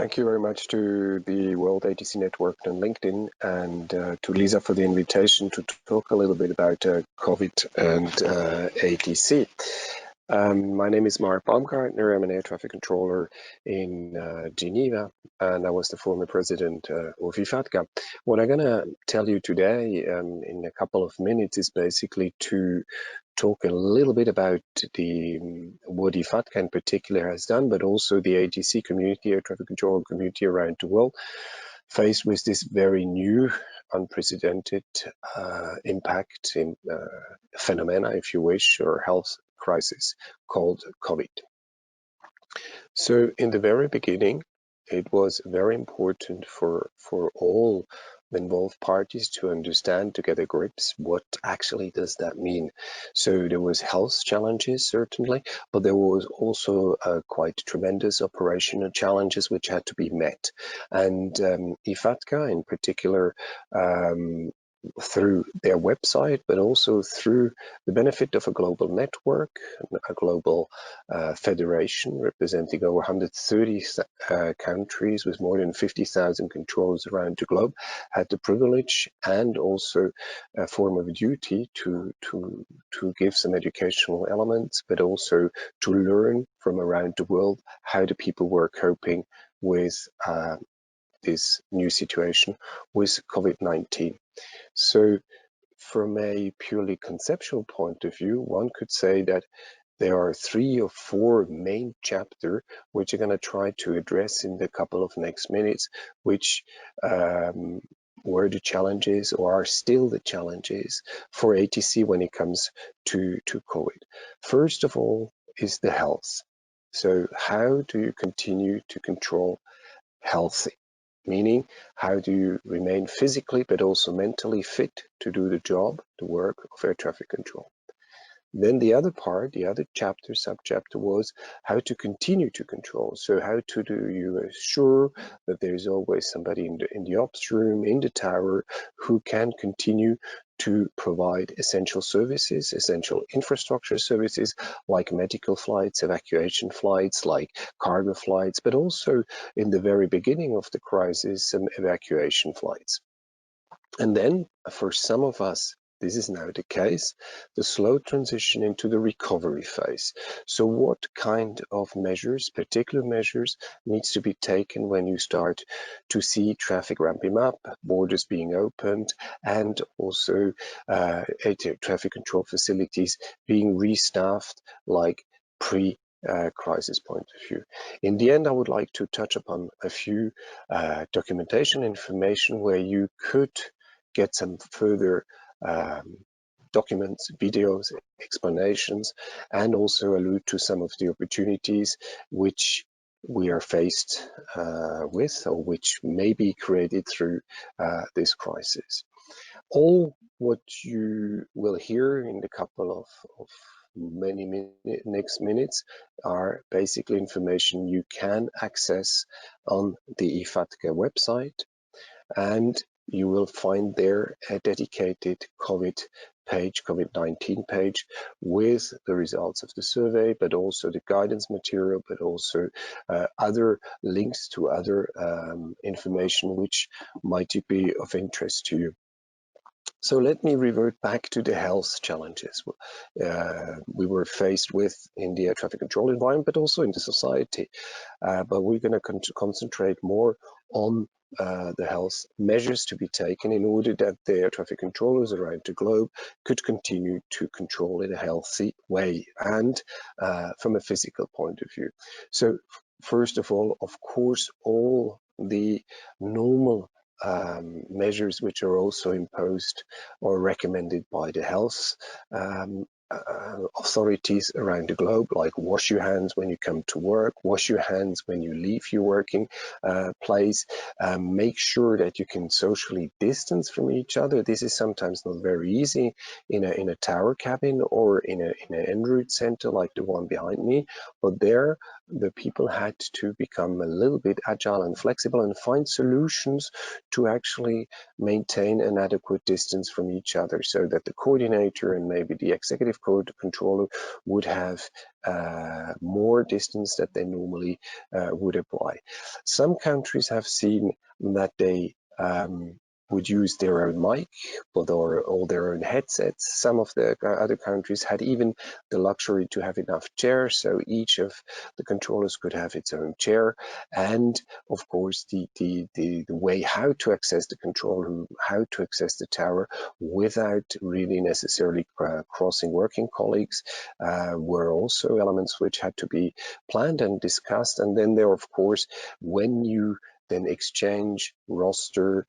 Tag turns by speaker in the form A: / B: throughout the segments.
A: Thank you very much to the World ATC Network and LinkedIn, and to Lisa for the invitation to talk a little bit about COVID and ATC. My name is Marc Baumgartner. I'm an air traffic controller in Geneva, and I was the former president of IFATCA. What I'm going to tell you today in a couple of minutes is basically to talk a little bit about what IFATCA in particular has done, but also the ATC community, air traffic control community around the world, faced with this very new, unprecedented impact in phenomena, if you wish, or health crisis called COVID. So in the very beginning, it was very important for all the involved parties to understand, to get a grips, what actually does that mean. So there was health challenges, certainly, but there was also quite tremendous operational challenges which had to be met. And IFATCA in particular, through their website, but also through the benefit of a global network, a global federation representing over 130 countries with more than 50,000 controls around the globe, had the privilege and also a form of duty to give some educational elements, but also to learn from around the world how the people were coping with this new situation with COVID-19. So from a purely conceptual point of view, one could say that there are 3 or 4 main chapters which are going to try to address in the couple of next minutes, which were the challenges or are still the challenges for ATC when it comes to COVID. First of all is the health. So how do you continue to control healthy? Meaning, how do you remain physically but also mentally fit to do the job, the work of air traffic control? Then the other part, the other chapter, subchapter was how to continue to control. So how do you assure that there is always somebody in the ops room, in the tower, who can continue to provide essential services, essential infrastructure services like medical flights, evacuation flights, like cargo flights, but also in the very beginning of the crisis, some evacuation flights. And then for some of us, this is now the case, the slow transition into the recovery phase. So what kind of measures, particular measures, needs to be taken when you start to see traffic ramping up, borders being opened, and also air traffic control facilities being restaffed like pre-crisis point of view. In the end, I would like to touch upon a few documentation information where you could get some further documents, videos, explanations, and also allude to some of the opportunities which we are faced with, or which may be created through this crisis. All what you will hear in the couple of next minutes are basically information you can access on the IFATCA website, and you will find there a dedicated COVID-19 page with the results of the survey, but also the guidance material, but also other links to other information which might be of interest to you. So let me revert back to the health challenges we were faced with in the air traffic control environment, but also in the society. But we're going to concentrate more on the health measures to be taken in order that the air traffic controllers around the globe could continue to control in a healthy way and from a physical point of view. So first of all, of course, all the normal measures which are also imposed or recommended by the health authorities around the globe, like wash your hands when you come to work, wash your hands when you leave your working place, make sure that you can socially distance from each other. This is sometimes not very easy in a tower cabin or in an en route center like the one behind me, but there the people had to become a little bit agile and flexible and find solutions to actually maintain an adequate distance from each other, so that the coordinator and maybe the executive controller would have more distance that they normally would apply. Some countries have seen that they would use their own mic or their own headsets. Some of the other countries had even the luxury to have enough chairs, so each of the controllers could have its own chair. And of course, the way how to access the control room, how to access the tower without really necessarily crossing working colleagues were also elements which had to be planned and discussed. And then there, of course, when you then exchange roster,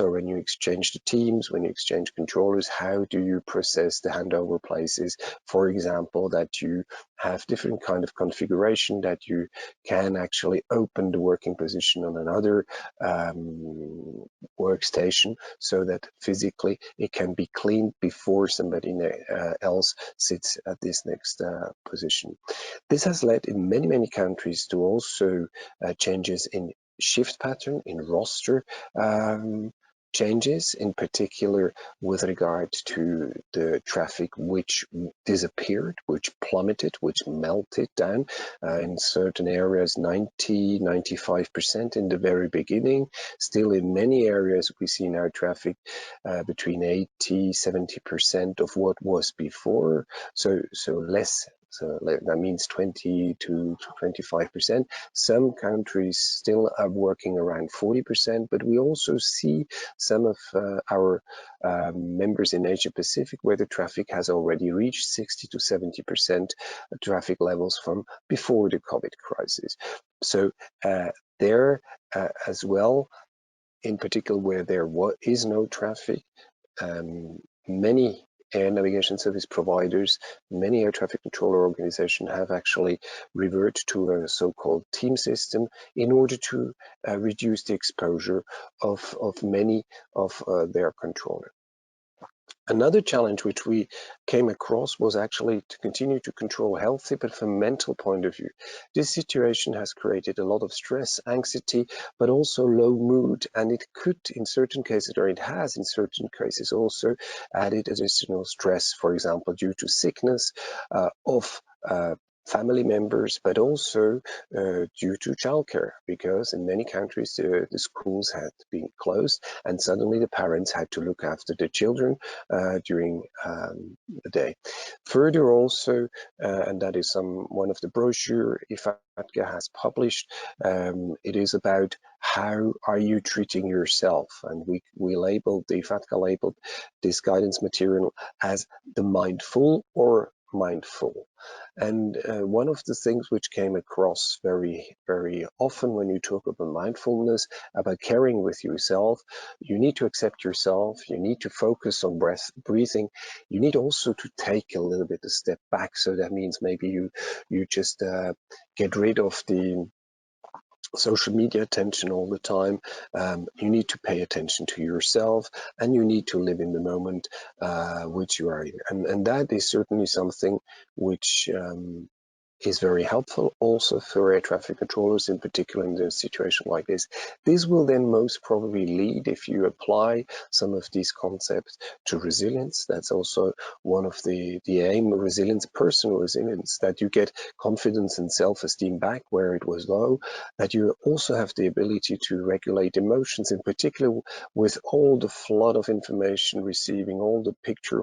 A: when you exchange the teams, when you exchange controllers, how do you process the handover places? For example, that you have different kind of configuration, that you can actually open the working position on another workstation, so that physically it can be cleaned before somebody else sits at this next position. This has led in many countries to also changes in shift pattern, in roster changes, in particular with regard to the traffic which disappeared, which plummeted, which melted down in certain areas 90–95% in the very beginning. Still in many areas we see now traffic between 80–70% of what was before, so less. So that means 20–25%. Some countries still are working around 40%, but we also see some of our members in Asia Pacific where the traffic has already reached 60–70% traffic levels from before the COVID crisis. So there as well, in particular where there is no traffic, many air navigation service providers, many air traffic controller organizations have actually reverted to a so-called team system in order to reduce the exposure of many of their controllers. Another challenge which we came across was actually to continue to control healthy, but from a mental point of view. This situation has created a lot of stress, anxiety, but also low mood, and it could in certain cases, or it has in certain cases also added additional stress, for example, due to sickness of family members, but also due to childcare, because in many countries the schools had been closed and suddenly the parents had to look after the children during the day. Further also, and that is one of the brochure IFATCA has published, it is about how are you treating yourself, and we labeled, the IFATCA labeled this guidance material as the mindful or mindful. And one of the things which came across very often when you talk about mindfulness, about caring with yourself, you need to accept yourself, you need to focus on breathing, you need also to take a little bit a step back. So that means maybe you just get rid of the social media attention all the time. You need to pay attention to yourself, and you need to live in the moment which you are in. And that is certainly something which is very helpful also for air traffic controllers, in particular in a situation like this. This will then most probably lead, if you apply some of these concepts, to resilience. That's also one of the aim of resilience, personal resilience, that you get confidence and self-esteem back where it was low, that you also have the ability to regulate emotions, in particular with all the flood of information receiving, all the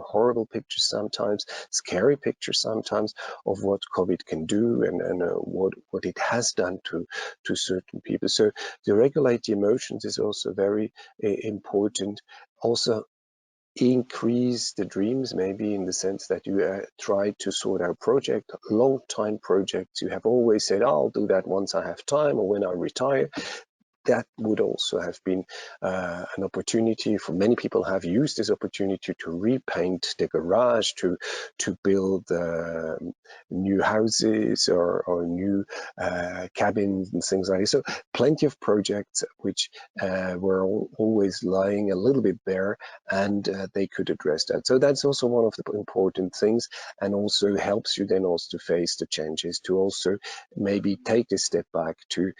A: horrible pictures sometimes, scary pictures sometimes of what COVID can do and what it has done to certain people. So to regulate the emotions is also very important. Also increase the dreams, maybe in the sense that you try to sort out long time projects. You have always said, oh, I'll do that once I have time or when I retire. that would also have been an opportunity for many people have used this opportunity to repaint the garage, to build new houses or new cabins and things like this. So plenty of projects which were always lying a little bit bare, and they could address that. So that's also one of the important things, and also helps you then also to face the changes, to also maybe take a step back, to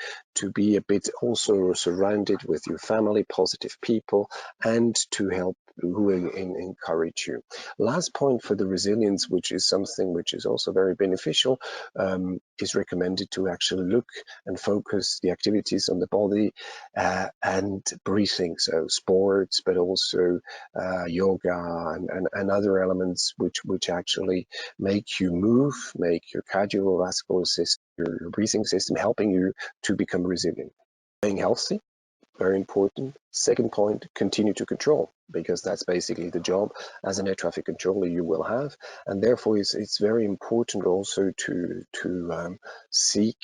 A: be a bit also surrounded with your family, positive people, and to help who encourage you. Last point for the resilience, which is something which is also very beneficial, is recommended to actually look and focus the activities on the body and breathing, so sports, but also yoga and other elements which actually make you move, make your cardiovascular system, your breathing system, helping you to become resilient. Staying healthy, very important. Second point, continue to control, because that's basically the job as an air traffic controller you will have, and therefore it's very important also to seek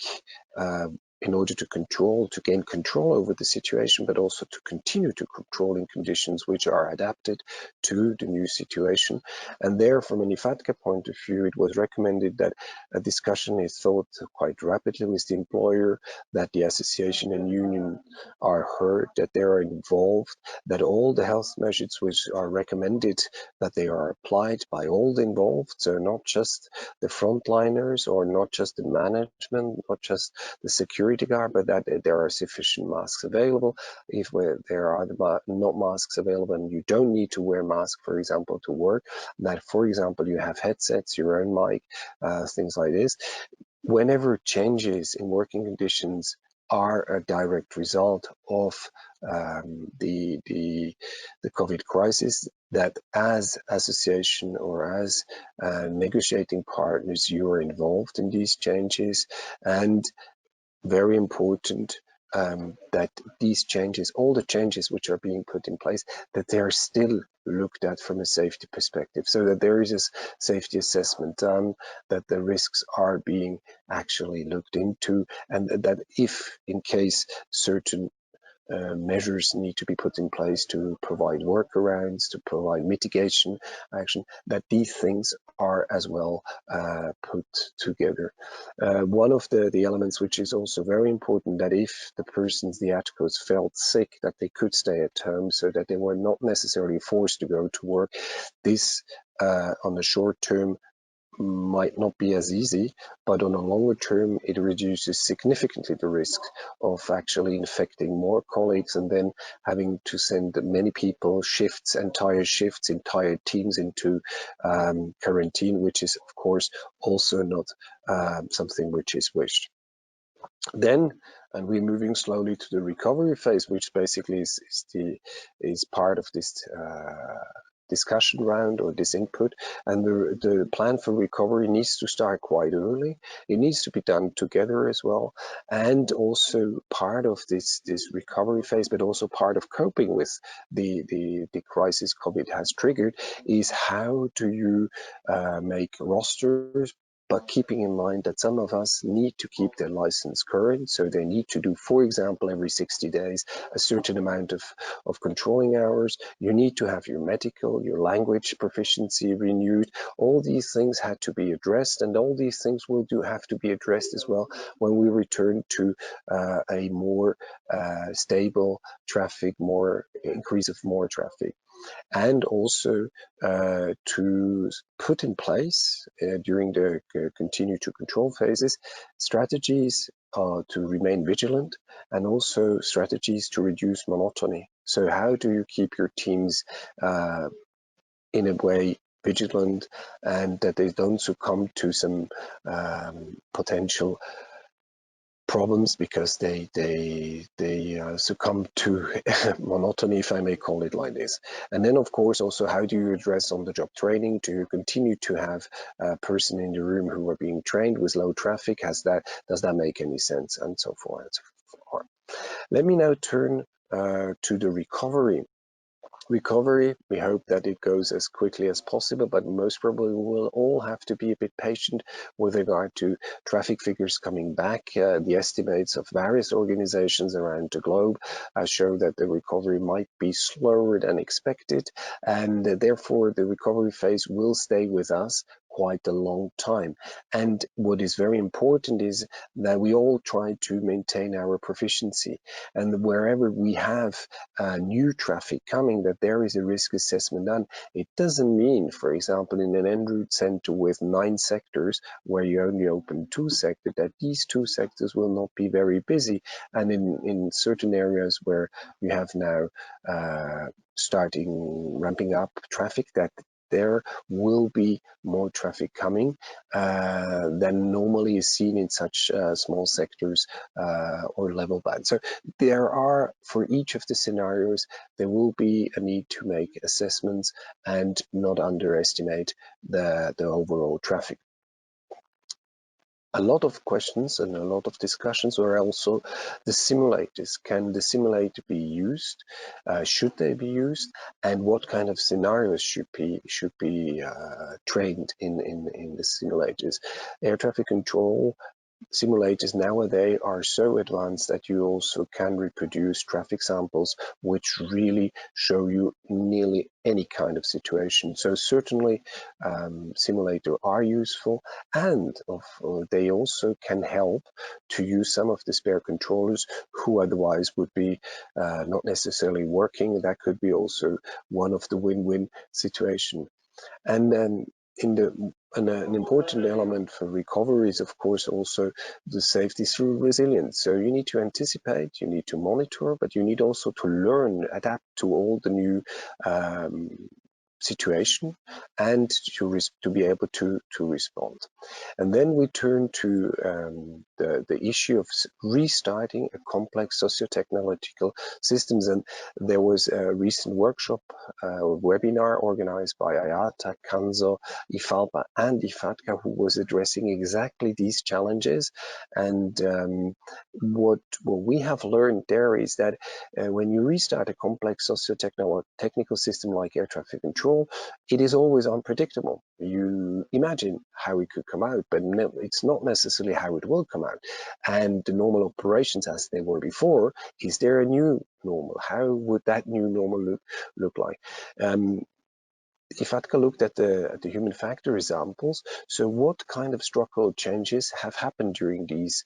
A: in order to gain control over the situation, but also to continue to control in conditions which are adapted to the new situation. And there, from an IFATCA point of view, it was recommended that a discussion is thought quite rapidly with the employer, that the association and union are heard, that they are involved, that all the health measures which are recommended, that they are applied by all the involved, so not just the frontliners or not just the management, not just the security guard, but that there are sufficient masks available. If there are not masks available and you don't need to wear masks, for example, to work, that, for example, you have headsets, your own mic, things like this. Whenever changes in working conditions are a direct result of the COVID crisis, that as association or as negotiating partners, you are involved in these changes. And very important that these changes, all the changes which are being put in place, that they are still looked at from a safety perspective, so that there is a safety assessment done, that the risks are being actually looked into, and that if in case certain measures need to be put in place to provide workarounds, to provide mitigation action, that these things are as well put together. One of the elements which is also very important, that if the persons, the ATCOs, felt sick, that they could stay at home, so that they were not necessarily forced to go to work. This on the short term might not be as easy, but on a longer term, it reduces significantly the risk of actually infecting more colleagues and then having to send many people, entire shifts, entire teams into quarantine, which is, of course, also not something which is wished. Then, and we're moving slowly to the recovery phase, which basically is part of this discussion round or this input. And the plan for recovery needs to start quite early. It needs to be done together as well. And also part of this recovery phase, but also part of coping with the crisis COVID has triggered, is how do you make rosters, but keeping in mind that some of us need to keep their license current, so they need to do, for example, every 60 days, a certain amount of controlling hours. You need to have your medical, your language proficiency renewed. All these things had to be addressed, and all these things will have to be addressed as well when we return to a more stable traffic, more increase of more traffic. And also to put in place during the continue to control phases strategies to remain vigilant, and also strategies to reduce monotony. So how do you keep your teams in a way vigilant, and that they don't succumb to some potential problems because they succumb to monotony, if I may call it like this. And then, of course, also how do you address on-the-job training? Do you continue to have a person in the room who are being trained with low traffic? Does that make any sense? And so forth and so forth. Let me now turn to the recovery. recovery, we hope that it goes as quickly as possible, but most probably we'll all have to be a bit patient with regard to traffic figures coming back. The estimates of various organizations around the globe show that the recovery might be slower than expected, and therefore the recovery phase will stay with us quite a long time. And what is very important is that we all try to maintain our proficiency, and wherever we have new traffic coming, that there is a risk assessment done. It doesn't mean, for example, in an en route center with 9 sectors where you only open 2 sectors, that these 2 sectors will not be very busy. And in certain areas where you have now ramping up traffic, that there will be more traffic coming than normally is seen in such small sectors or level bands. So there are, for each of the scenarios, there will be a need to make assessments and not underestimate the overall traffic. A lot of questions and a lot of discussions were also the simulators. Can the simulator be used? Should they be used? And what kind of scenarios should be trained in the simulators? Air traffic control simulators nowadays are so advanced that you also can reproduce traffic samples which really show you nearly any kind of situation. So certainly simulators are useful, and they also can help to use some of the spare controllers who otherwise would be not necessarily working. That could be also one of the win-win situation. And then an important element for recovery is, of course, also the safety through resilience. So you need to anticipate, you need to monitor, but you need also to learn, adapt to all the new situation, and to be able to respond. And then we turn to the issue of restarting a complex socio-technological systems. And there was a recent workshop or webinar organized by IATA, CANSO, IFALPA, and IFATCA, who was addressing exactly these challenges. And what we have learned there is that when you restart a complex socio-technical system like air traffic control, it is always unpredictable. You imagine how it could come out, but no, it's not necessarily how it will come out. And the normal operations as they were before, is there a new normal? How would that new normal look like? IFATCA looked at the human factor examples. So what kind of structural changes have happened during these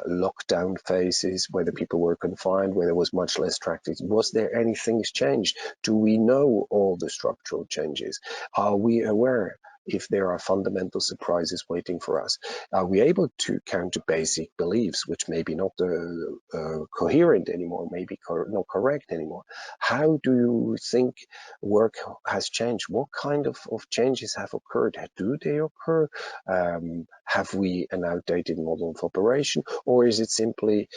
A: lockdown phases, where the people were confined, where there was much less traffic? Was there anything changed? Do we know all the structural changes? Are we aware if there are fundamental surprises waiting for us? Are we able to counter basic beliefs, which may be not coherent anymore, maybe not correct anymore? How do you think work has changed? What kind of changes have occurred? Do they occur? Have we an outdated model of operation, or is it simply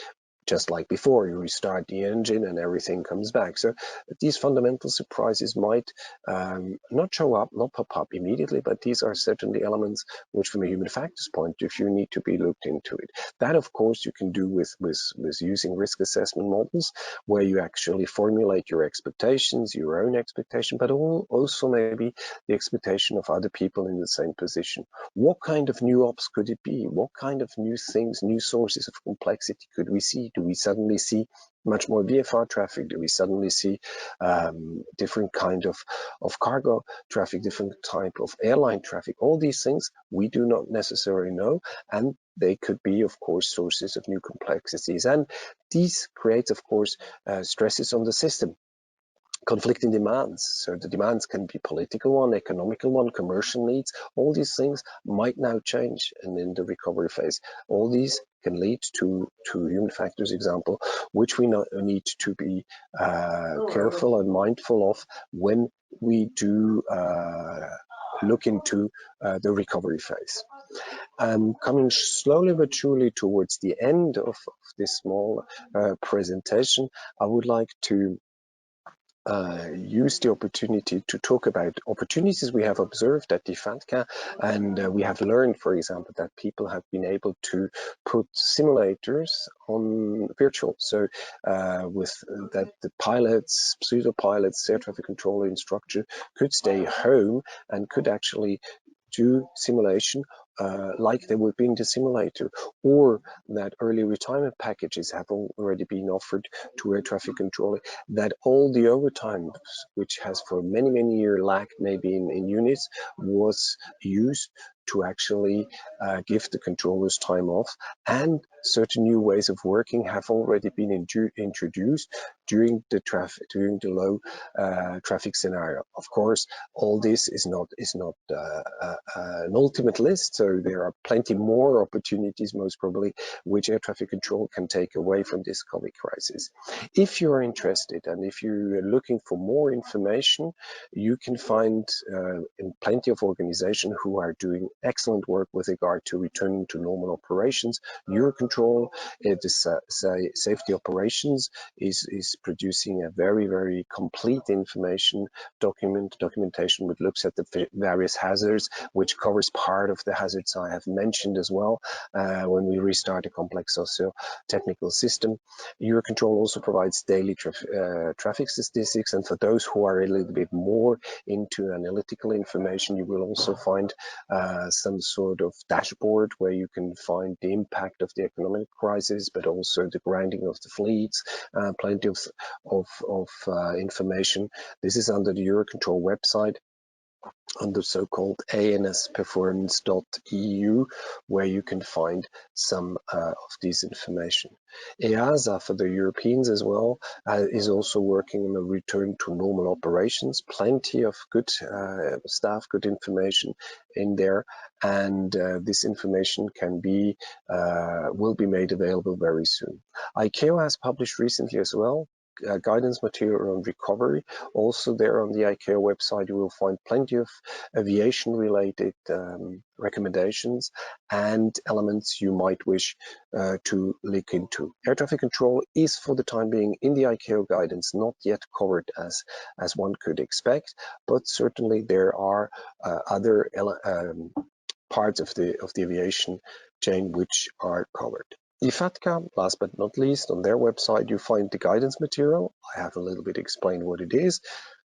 A: just like before, you restart the engine and everything comes back? So these fundamental surprises might not show up, not pop up immediately, but these are certainly elements which, from a human factors point of view, need to be looked into it. That, of course, you can do with using risk assessment models, where you actually formulate your expectations, your own expectation, but also maybe the expectation of other people in the same position. What kind of new ops could it be? What kind of new things, new sources of complexity could we see? Do we suddenly see much more VFR traffic? Do we suddenly see different kind of cargo traffic, different type of airline traffic? All these things we do not necessarily know, and they could be, of course, sources of new complexities. And these create, of course, stresses on the system. Conflicting demands. So the demands can be political one, economical one, commercial needs. All these things might now change, and in the recovery phase, all these can lead to human factors example, which we need to be careful and mindful of when we do look into the recovery phase. Coming slowly but surely towards the end of this small presentation, I would like to use the opportunity to talk about opportunities we have observed at IFATCA, and we have learned, for example, that people have been able to put simulators on virtual, so with that the pilots, pseudo pilots, air traffic controller instructor could stay home and could actually do simulation like they would be in the simulator, or that early retirement packages have already been offered to air traffic controller, that all the overtime, which has for many years lacked maybe in units, was used to actually give the controllers time off, and certain new ways of working have already been introduced during the low traffic scenario. Of course, all this is not an ultimate list, so there are plenty more opportunities, most probably, which air traffic control can take away from this COVID crisis. If you're interested and if you're looking for more information, you can find in plenty of organizations who are doing excellent work with regard to returning to normal operations. Eurocontrol, the safety operations, is producing a very complete information documentation which looks at the various hazards, which covers part of the hazards I have mentioned as well when we restart a complex socio-technical system. Eurocontrol also provides daily traffic statistics, and for those who are a little bit more into analytical information, you will also find some sort of dashboard where you can find the impact of the economic crisis, but also the grounding of the fleets, plenty of information. This is under the Eurocontrol website, under so-called ansperformance.eu, where you can find some of this information. EASA, for the Europeans as well, is also working on a return to normal operations. Plenty of good staff, good information in there, and this information will be made available very soon. ICAO has published recently as well guidance material on recovery. Also there on the ICAO website, you will find plenty of aviation-related recommendations and elements you might wish to look into. Air traffic control is, for the time being, in the ICAO guidance, not yet covered as one could expect, but certainly there are other parts of the aviation chain which are covered. IFATCA, last but not least, on their website you find the guidance material. I have a little bit explained what it is.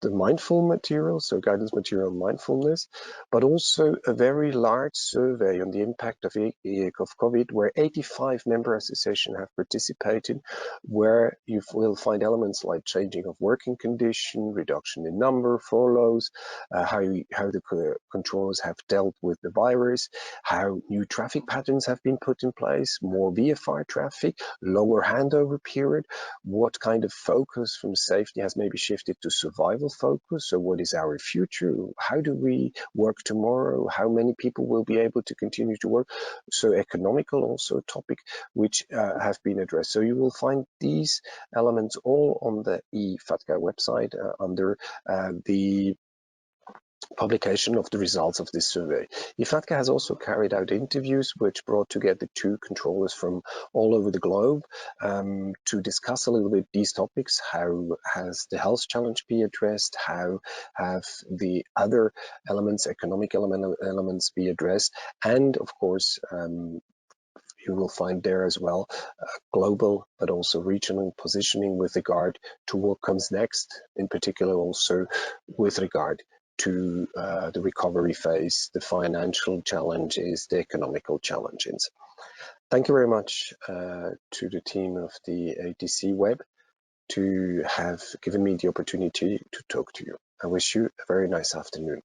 A: The mindful material, so guidance material on mindfulness, but also a very large survey on the impact of COVID, where 85 member associations have participated, where you will find elements like changing of working condition, reduction in number, furloughs, how the controllers have dealt with the virus, how new traffic patterns have been put in place, more VFR traffic, longer handover period, what kind of focus from safety has maybe shifted to survival focus. So what is our future? How do we work tomorrow? How many people will be able to continue to work? So economical also a topic which have been addressed. So you will find these elements all on the IFATCA website under the publication of the results of this survey. IFATCA has also carried out interviews which brought together two controllers from all over the globe to discuss a little bit these topics. How has the health challenge been addressed? How have the other elements, economic elements, be addressed? And of course, you will find there as well global but also regional positioning with regard to what comes next, in particular also with regard to the recovery phase, the financial challenges, the economical challenges. Thank you very much to the team of the ATC Web to have given me the opportunity to talk to you. I wish you a very nice afternoon.